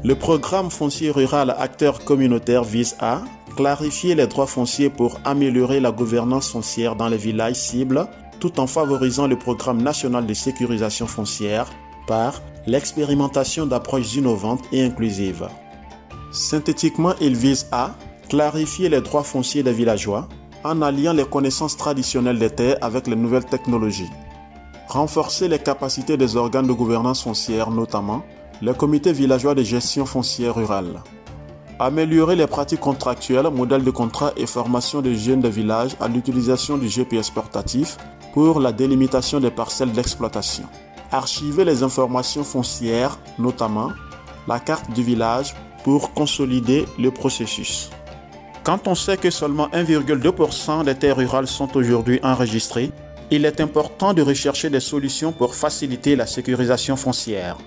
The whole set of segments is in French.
Le programme foncier rural acteur communautaire vise à clarifier les droits fonciers pour améliorer la gouvernance foncière dans les villages cibles, tout en favorisant le programme national de sécurisation foncière par l'expérimentation d'approches innovantes et inclusives. Synthétiquement, il vise à clarifier les droits fonciers des villageois en alliant les connaissances traditionnelles des terres avec les nouvelles technologies, renforcer les capacités des organes de gouvernance foncière, notamment les comités villageois de gestion foncière rurale, améliorer les pratiques contractuelles, modèles de contrat et formation des jeunes des villages à l'utilisation du GPS portatif pour la délimitation des parcelles d'exploitation, archiver les informations foncières, notamment la carte du village pour consolider le processus. Quand on sait que seulement 1,2% des terres rurales sont aujourd'hui enregistrées, il est important de rechercher des solutions pour faciliter la sécurisation foncière.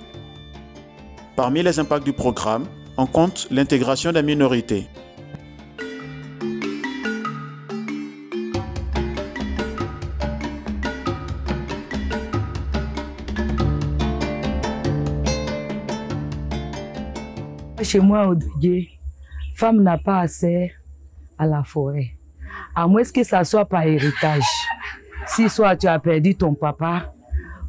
Parmi les impacts du programme, on compte l'intégration des minorités. Chez moi, au Duguay, femme n'a pas accès à la forêt, à moins que ça soit par héritage. Si soit tu as perdu ton papa,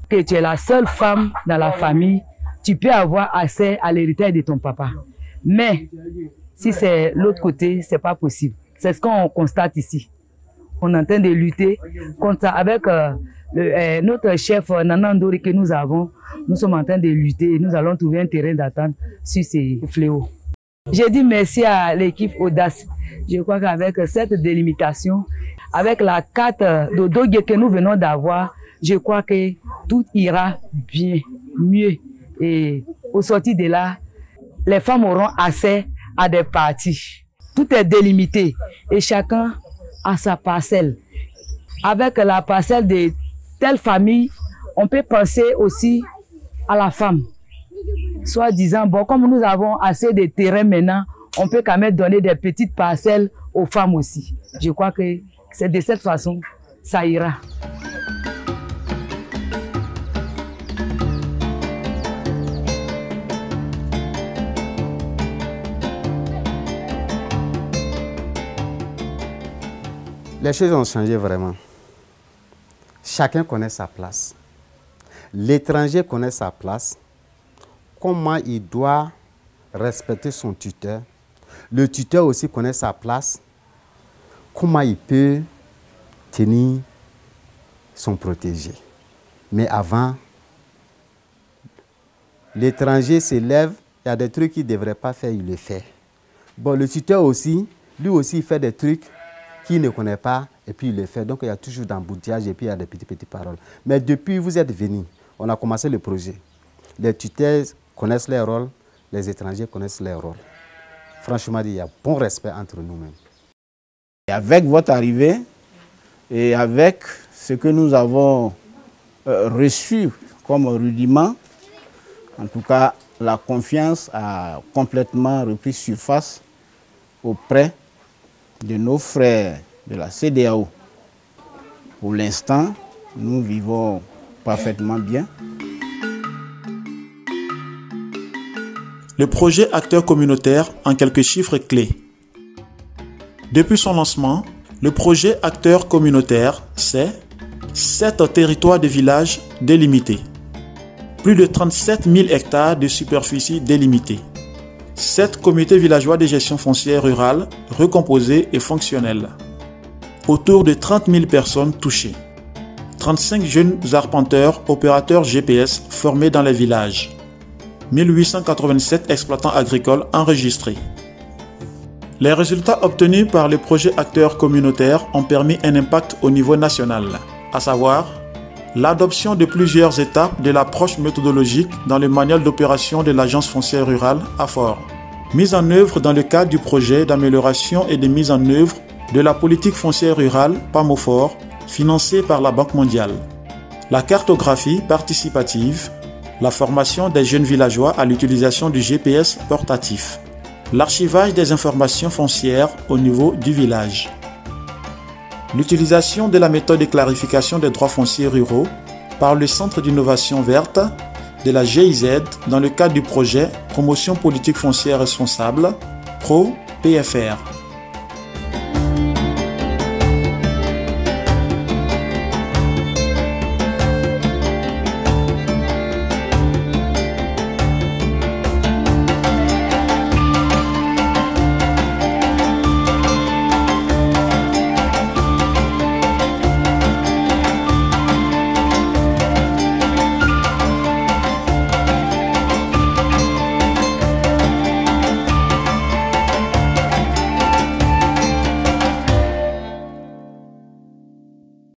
que tu es la seule femme dans la famille, tu peux avoir accès à l'héritage de ton papa. Mais si c'est l'autre côté, c'est pas possible. C'est ce qu'on constate ici. On est en train de lutter contre ça avec notre chef Nanandori que nous avons. Nous sommes en train de lutter et nous allons trouver un terrain d'attente sur ces fléaux. J'ai dit merci à l'équipe Audace. Je crois qu'avec cette délimitation, avec la carte d'Odogué que nous venons d'avoir, je crois que tout ira bien, mieux. Et au sortir de là, les femmes auront accès à des parties. Tout est délimité et chacun a sa parcelle. Avec la parcelle de telle famille, on peut penser aussi à la femme. Soit disant, bon, comme nous avons assez de terrain maintenant, on peut quand même donner des petites parcelles aux femmes aussi. Je crois que c'est de cette façon, ça ira. Les choses ont changé vraiment. Chacun connaît sa place. L'étranger connaît sa place. Comment il doit respecter son tuteur. Le tuteur aussi connaît sa place. Comment il peut tenir son protégé. Mais avant, l'étranger s'élève, il y a des trucs qu'il ne devrait pas faire, il le fait. Bon, le tuteur aussi, lui aussi, il fait des trucs qu'il ne connaît pas et puis il le fait. Donc, il y a toujours d'embouteillage et puis il y a des petites paroles. Mais depuis que vous êtes venus, on a commencé le projet. Les tuteurs connaissent leur rôle, les étrangers connaissent leur rôle. Franchement, il y a bon respect entre nous-mêmes. Avec votre arrivée et avec ce que nous avons reçu comme rudiment, en tout cas, la confiance a complètement repris surface auprès de nos frères de la CEDEAO. Pour l'instant, nous vivons parfaitement bien. Le projet acteur communautaire en quelques chiffres clés. Depuis son lancement, le projet acteur communautaire, c'est 7 territoires de villages délimités, plus de 37 000 hectares de superficie délimitée, 7 comités villageois de gestion foncière rurale recomposés et fonctionnels, autour de 30 000 personnes touchées, 35 jeunes arpenteurs opérateurs GPS formés dans les villages, 1887 exploitants agricoles enregistrés. Les résultats obtenus par le projet acteur communautaire ont permis un impact au niveau national, à savoir l'adoption de plusieurs étapes de l'approche méthodologique dans le manuel d'opération de l'Agence foncière rurale AFOR, mise en œuvre dans le cadre du projet d'amélioration et de mise en œuvre de la politique foncière rurale PAMOFOR, financée par la Banque mondiale, la cartographie participative, la formation des jeunes villageois à l'utilisation du GPS portatif, l'archivage des informations foncières au niveau du village, l'utilisation de la méthode de clarification des droits fonciers ruraux par le Centre d'innovation verte de la GIZ dans le cadre du projet Promotion politique foncière responsable, PRO-PFR.